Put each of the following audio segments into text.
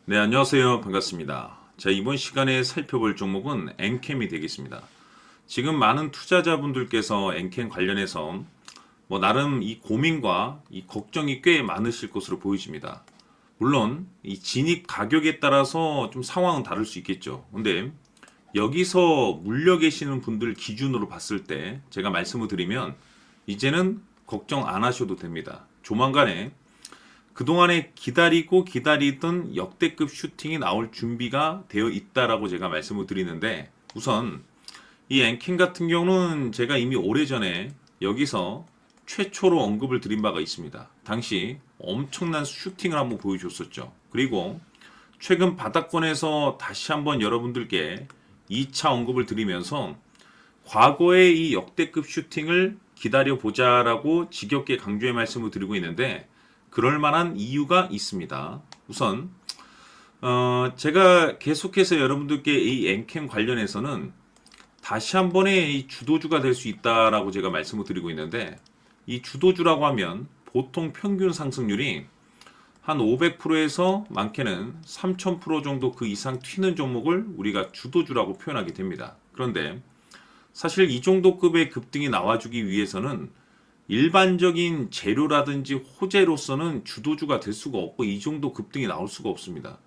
네, 안녕하세요. 반갑습니다. 자, 이번 시간에 살펴볼 종목은 엔캠이 되겠습니다. 지금 많은 투자자분들께서 엔캠 관련해서 나름 이 고민과 이 걱정이 꽤 많으실 것으로 보여집니다. 물론 이 진입 가격에 따라서 좀 상황은 다를 수 있겠죠. 근데 여기서 물려 계시는 분들 기준으로 봤을 때 제가 말씀을 드리면 이제는 걱정 안 하셔도 됩니다. 조만간에 그동안에 기다리고 기다리던 역대급 슈팅이 나올 준비가 되어 있다라고 제가 말씀을 드리는데, 우선 이 앵킹 같은 경우는 제가 이미 오래전에 여기서 최초로 언급을 드린 바가 있습니다. 당시 엄청난 슈팅을 한번 보여줬었죠. 그리고 최근 바닥권에서 다시 한번 여러분들께 2차 언급을 드리면서 과거의 이 역대급 슈팅을 기다려보자라고 지겹게 강조의 말씀을 드리고 있는데, 그럴 만한 이유가 있습니다. 우선 제가 계속해서 여러분들께 이 엔캠 관련해서는 다시 한 번의 이 주도주가 될 수 있다라고 제가 말씀을 드리고 있는데, 이 주도주라고 하면 보통 평균 상승률이 한 500%에서 많게는 3000% 정도 그 이상 튀는 종목을 우리가 주도주라고 표현하게 됩니다. 그런데 사실 이 정도 급의 급등이 나와주기 위해서는 일반적인 재료라든지 호재로서는 주도주가 될 수가 없고 이 정도 급등이 나올 수가 없습니다.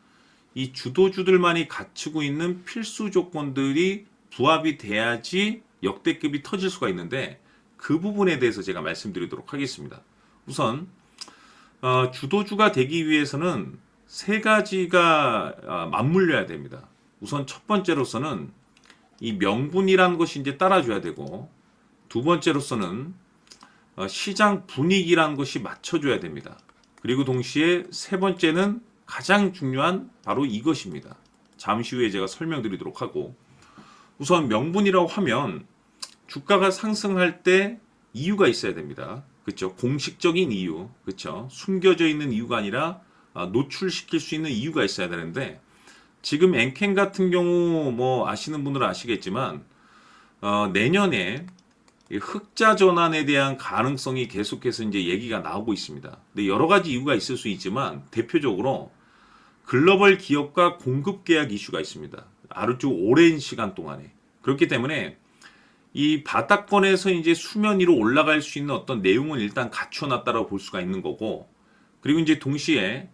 이 주도주들만이 갖추고 있는 필수 조건들이 부합이 돼야지 역대급이 터질 수가 있는데, 그 부분에 대해서 제가 말씀드리도록 하겠습니다. 우선 주도주가 되기 위해서는 세 가지가 맞물려야 됩니다. 우선 첫 번째로서는 이 명분이라는 것이 이제 따라줘야 되고, 두 번째로서는 시장 분위기라는 것이 맞춰줘야 됩니다. 그리고 동시에 세 번째는 가장 중요한 바로 이것입니다. 잠시 후에 제가 설명드리도록 하고, 우선 명분이라고 하면 주가가 상승할 때 이유가 있어야 됩니다. 그렇죠? 공식적인 이유, 그렇죠? 숨겨져 있는 이유가 아니라 노출시킬 수 있는 이유가 있어야 되는데, 지금 엔캠 같은 경우 아시는 분들은 아시겠지만 내년에 흑자 전환에 대한 가능성이 계속해서 이제 얘기가 나오고 있습니다. 근데 여러 가지 이유가 있을 수 있지만 대표적으로 글로벌 기업과 공급 계약 이슈가 있습니다. 아주 오랜 시간 동안에. 그렇기 때문에 이 바닥권에서 이제 수면 위로 올라갈 수 있는 어떤 내용은 일단 갖춰놨다라고 볼 수가 있는 거고, 그리고 이제 동시에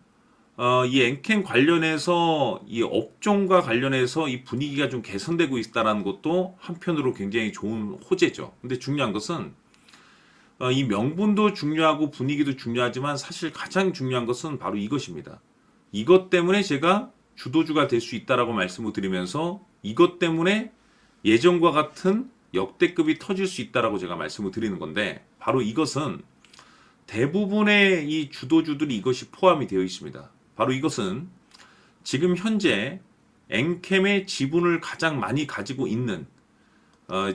이 엔캠 관련해서 이 업종과 관련해서 이 분위기가 좀 개선되고 있다는 것도 한편으로 굉장히 좋은 호재죠. 근데 중요한 것은 이 명분도 중요하고 분위기도 중요하지만 사실 가장 중요한 것은 바로 이것입니다. 이것 때문에 제가 주도주가 될 수 있다라고 말씀을 드리면서 이것 때문에 예전과 같은 역대급이 터질 수 있다라고 제가 말씀을 드리는 건데, 바로 이것은 대부분의 이 주도주들이 이것이 포함이 되어 있습니다. 바로 이것은 지금 현재 엔캠의 지분을 가장 많이 가지고 있는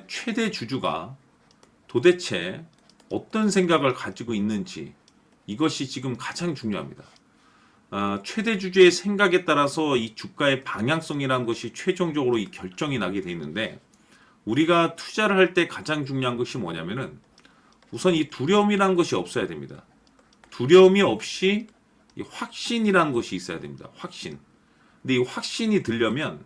최대 주주가 도대체 어떤 생각을 가지고 있는지, 이것이 지금 가장 중요합니다. 최대 주주의 생각에 따라서 이 주가의 방향성이라는 것이 최종적으로 이 결정이 나게 돼 있는데, 우리가 투자를 할 때 가장 중요한 것이 뭐냐면은 우선 이 두려움이라는 것이 없어야 됩니다. 두려움이 없이 이 확신이라는 것이 있어야 됩니다. 확신. 근데 이 확신이 들려면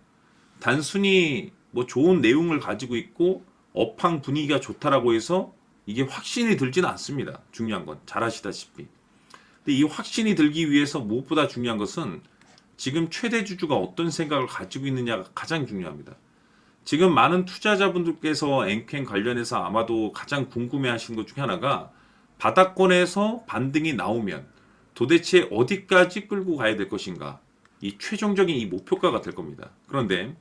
단순히 좋은 내용을 가지고 있고 업황 분위기가 좋다라고 해서 이게 확신이 들지는 않습니다. 중요한 건 잘 아시다시피. 근데 이 확신이 들기 위해서 무엇보다 중요한 것은 지금 최대 주주가 어떤 생각을 가지고 있느냐가 가장 중요합니다. 지금 많은 투자자분들께서 엔캠 관련해서 아마도 가장 궁금해하시는 것 중에 하나가, 바닥권에서 반등이 나오면 도대체 어디까지 끌고 가야 될 것인가, 이 최종적인 이 목표가가 될 겁니다. 그런데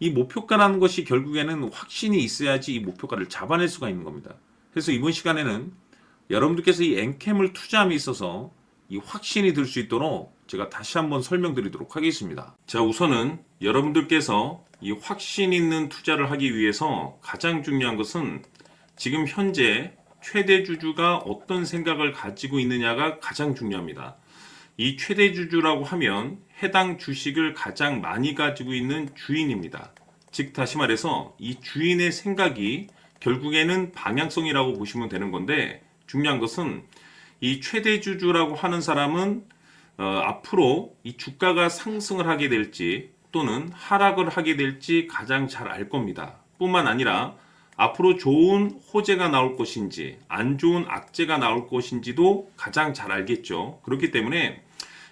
이 목표가라는 것이 결국에는 확신이 있어야지 이 목표가를 잡아낼 수가 있는 겁니다. 그래서 이번 시간에는 여러분들께서 이 엔캠을 투자함에 있어서 이 확신이 들 수 있도록 제가 다시 한번 설명드리도록 하겠습니다. 자, 우선은 여러분들께서 이 확신 있는 투자를 하기 위해서 가장 중요한 것은 지금 현재 최대 주주가 어떤 생각을 가지고 있느냐가 가장 중요합니다. 이 최대 주주라고 하면 해당 주식을 가장 많이 가지고 있는 주인입니다. 즉 다시 말해서 이 주인의 생각이 결국에는 방향성이라고 보시면 되는 건데, 중요한 것은 이 최대 주주라고 하는 사람은 앞으로 이 주가가 상승을 하게 될지 또는 하락을 하게 될지 가장 잘 알 겁니다. 뿐만 아니라 앞으로 좋은 호재가 나올 것인지 안 좋은 악재가 나올 것인지도 가장 잘 알겠죠. 그렇기 때문에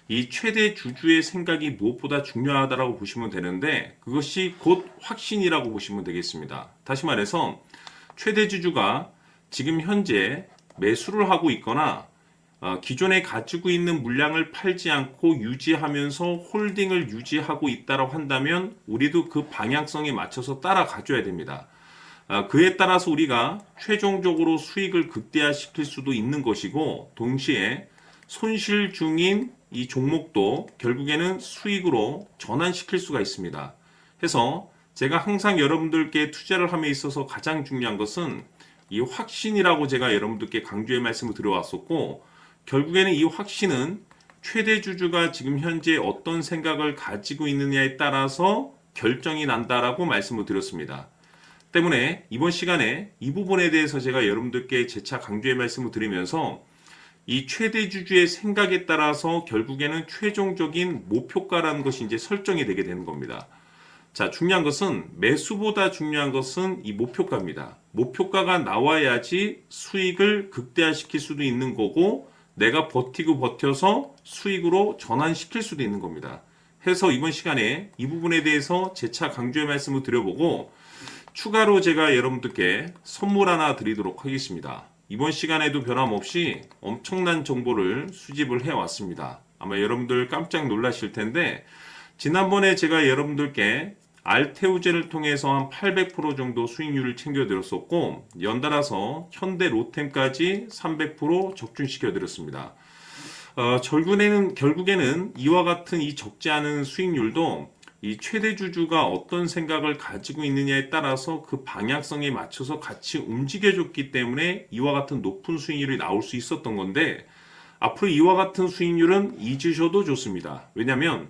이 최대 주주의 생각이 무엇보다 중요하다고 보시면 되는데 그것이 곧 확신이라고 보시면 되겠습니다. 다시 말해서 최대 주주가 지금 현재 매수를 하고 있거나 기존에 가지고 있는 물량을 팔지 않고 유지하면서 홀딩을 유지하고 있다고 한다면 우리도 그 방향성에 맞춰서 따라가줘야 됩니다. 그에 따라서 우리가 최종적으로 수익을 극대화시킬 수도 있는 것이고 동시에 손실 중인 이 종목도 결국에는 수익으로 전환시킬 수가 있습니다. 해서 제가 항상 여러분들께 투자를 함에 있어서 가장 중요한 것은 이 확신이라고 제가 여러분들께 강조의 말씀을 드려왔었고 결국에는 이 확신은 최대 주주가 지금 현재 어떤 생각을 가지고 있느냐에 따라서 결정이 난다라고 말씀을 드렸습니다. 때문에 이번 시간에 이 부분에 대해서 제가 여러분들께 재차 강조의 말씀을 드리면서 이 최대 주주의 생각에 따라서 결국에는 최종적인 목표가라는 것이 이제 설정이 되게 되는 겁니다. 자, 중요한 것은 매수보다 중요한 것은 이 목표가입니다. 목표가가 나와야지 수익을 극대화시킬 수도 있는 거고 내가 버티고 버텨서 수익으로 전환시킬 수도 있는 겁니다. 해서 이번 시간에 이 부분에 대해서 재차 강조의 말씀을 드려보고 추가로 제가 여러분들께 선물 하나 드리도록 하겠습니다. 이번 시간에도 변함없이 엄청난 정보를 수집을 해왔습니다. 아마 여러분들 깜짝 놀라실 텐데 지난번에 제가 여러분들께 알테우제를 통해서 한 800% 정도 수익률을 챙겨드렸었고 연달아서 현대 로템까지 300% 적중시켜드렸습니다. 결국에는 이와 같은 이 적지 않은 수익률도 이 최대 주주가 어떤 생각을 가지고 있느냐에 따라서 그 방향성에 맞춰서 같이 움직여줬기 때문에 이와 같은 높은 수익률이 나올 수 있었던 건데 앞으로 이와 같은 수익률은 잊으셔도 좋습니다. 왜냐하면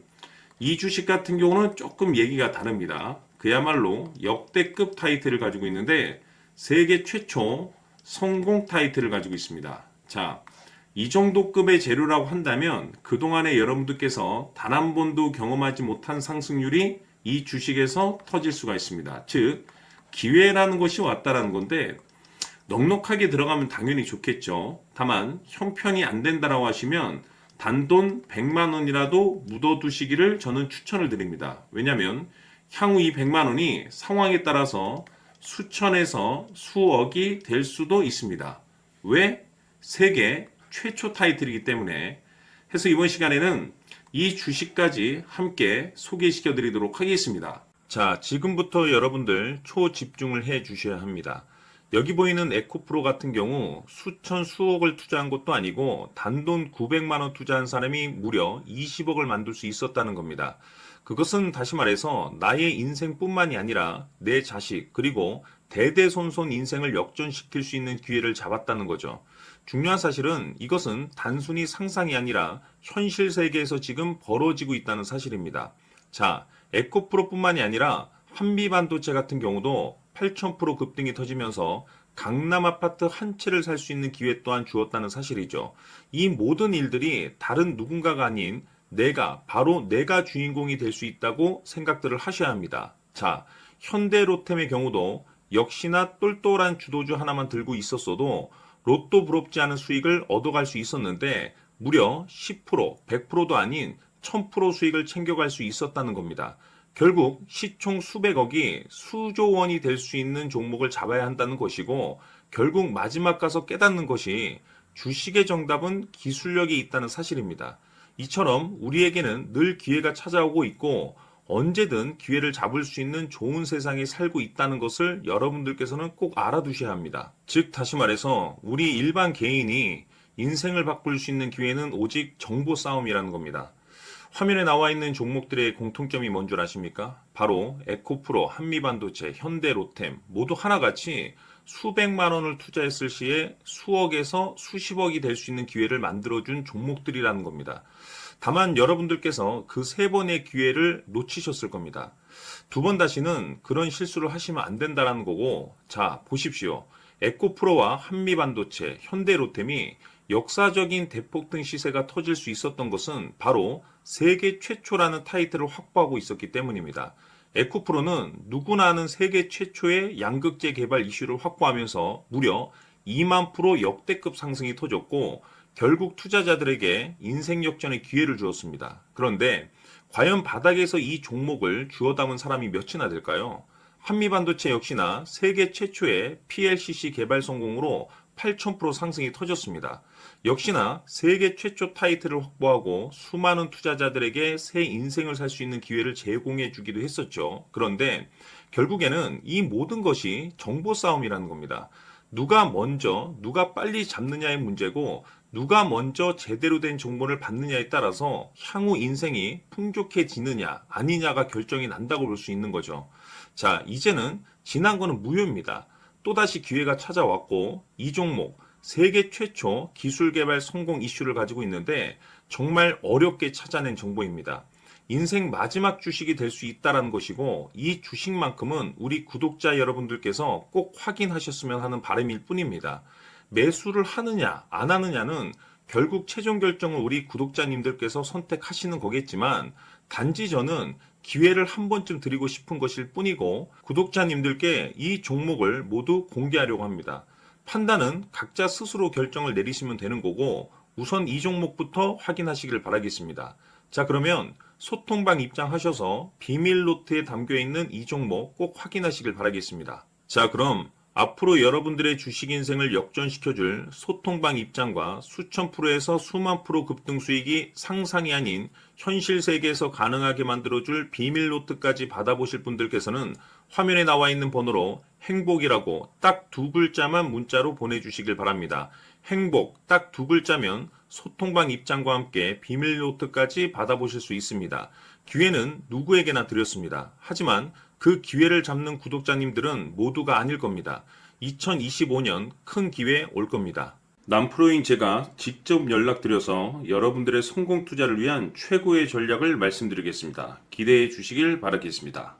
이 주식 같은 경우는 조금 얘기가 다릅니다. 그야말로 역대급 타이틀을 가지고 있는데 세계 최초 성공 타이틀을 가지고 있습니다. 자, 이 정도 급의 재료라고 한다면 그동안에 여러분들께서 단 한 번도 경험하지 못한 상승률이 이 주식에서 터질 수가 있습니다. 즉 기회라는 것이 왔다라는 건데 넉넉하게 들어가면 당연히 좋겠죠. 다만 형편이 안 된다라고 하시면 단돈 100만 원이라도 묻어두시기를 저는 추천을 드립니다. 왜냐하면 향후 이 100만 원이 상황에 따라서 수천에서 수억이 될 수도 있습니다. 왜? 세계 최초 타이틀이기 때문에. 해서 이번 시간에는 이 주식까지 함께 소개시켜 드리도록 하겠습니다. 자, 지금부터 여러분들 초집중을 해 주셔야 합니다. 여기 보이는 에코프로 같은 경우 수천 수억을 투자한 것도 아니고 단돈 900만 원 투자한 사람이 무려 20억을 만들 수 있었다는 겁니다. 그것은 다시 말해서 나의 인생뿐만이 아니라 내 자식 그리고 대대손손 인생을 역전시킬 수 있는 기회를 잡았다는 거죠. 중요한 사실은 이것은 단순히 상상이 아니라 현실 세계에서 지금 벌어지고 있다는 사실입니다. 자, 에코프로뿐만이 아니라 한미반도체 같은 경우도 8,000% 급등이 터지면서 강남 아파트 한 채를 살 수 있는 기회 또한 주었다는 사실이죠. 이 모든 일들이 다른 누군가가 아닌 바로 내가 주인공이 될 수 있다고 생각들을 하셔야 합니다. 자, 현대로템의 경우도 역시나 똘똘한 주도주 하나만 들고 있었어도 로또 부럽지 않은 수익을 얻어갈 수 있었는데 무려 10%, 100%도 아닌 1000% 수익을 챙겨갈 수 있었다는 겁니다. 결국 시총 수백억이 수조 원이 될 수 있는 종목을 잡아야 한다는 것이고 결국 마지막 가서 깨닫는 것이 주식의 정답은 기술력이 있다는 사실입니다. 이처럼 우리에게는 늘 기회가 찾아오고 있고 언제든 기회를 잡을 수 있는 좋은 세상에 살고 있다는 것을 여러분들께서는 꼭 알아두셔야 합니다. 즉 다시 말해서 우리 일반 개인이 인생을 바꿀 수 있는 기회는 오직 정보 싸움이라는 겁니다. 화면에 나와 있는 종목들의 공통점이 뭔 줄 아십니까? 바로 에코프로, 한미반도체, 현대로템 모두 하나같이 수백만 원을 투자했을 시에 수억에서 수십억이 될 수 있는 기회를 만들어준 종목들이라는 겁니다. 다만 여러분들께서 그 세 번의 기회를 놓치셨을 겁니다. 두 번 다시는 그런 실수를 하시면 안 된다는 거고 자 보십시오. 에코프로와 한미반도체, 현대로템이 역사적인 대폭등 시세가 터질 수 있었던 것은 바로 세계 최초라는 타이틀을 확보하고 있었기 때문입니다. 에코프로는 누구나 아는 세계 최초의 양극재 개발 이슈를 확보하면서 무려 2만 프로 역대급 상승이 터졌고 결국 투자자들에게 인생 역전의 기회를 주었습니다. 그런데 과연 바닥에서 이 종목을 주워 담은 사람이 몇이나 될까요? 한미반도체 역시나 세계 최초의 PLCC 개발 성공으로 8,000% 상승이 터졌습니다. 역시나 세계 최초 타이틀을 확보하고 수많은 투자자들에게 새 인생을 살 수 있는 기회를 제공해 주기도 했었죠. 그런데 결국에는 이 모든 것이 정보 싸움이라는 겁니다. 누가 먼저, 누가 빨리 잡느냐의 문제고, 누가 먼저 제대로 된 정보를 받느냐에 따라서 향후 인생이 풍족해지느냐, 아니냐가 결정이 난다고 볼 수 있는 거죠. 자, 이제는 지난 거는 무효입니다. 또다시 기회가 찾아왔고, 이 종목, 세계 최초 기술 개발 성공 이슈를 가지고 있는데, 정말 어렵게 찾아낸 정보입니다. 인생 마지막 주식이 될 수 있다는 것이고, 이 주식만큼은 우리 구독자 여러분들께서 꼭 확인하셨으면 하는 바람일 뿐입니다. 매수를 하느냐, 안 하느냐는 결국 최종 결정을 우리 구독자님들께서 선택하시는 거겠지만, 단지 저는 기회를 한 번쯤 드리고 싶은 것일 뿐이고, 구독자님들께 이 종목을 모두 공개하려고 합니다. 판단은 각자 스스로 결정을 내리시면 되는 거고, 우선 이 종목부터 확인하시길 바라겠습니다. 자, 그러면 소통방 입장하셔서 비밀 노트에 담겨 있는 이 종목 꼭 확인하시길 바라겠습니다. 자, 그럼 앞으로 여러분들의 주식 인생을 역전시켜줄 소통방 입장과 수천 프로에서 수만 프로 급등 수익이 상상이 아닌 현실 세계에서 가능하게 만들어줄 비밀 노트까지 받아보실 분들께서는 화면에 나와 있는 번호로 행복이라고 딱 두 글자만 문자로 보내주시길 바랍니다. 행복 딱 두 글자면 소통방 입장과 함께 비밀 노트까지 받아보실 수 있습니다. 기회는 누구에게나 드렸습니다. 하지만 그 기회를 잡는 구독자님들은 모두가 아닐 겁니다. 2025년 큰 기회 올 겁니다. 남프로인 제가 직접 연락드려서 여러분들의 성공 투자를 위한 최고의 전략을 말씀드리겠습니다. 기대해 주시길 바라겠습니다.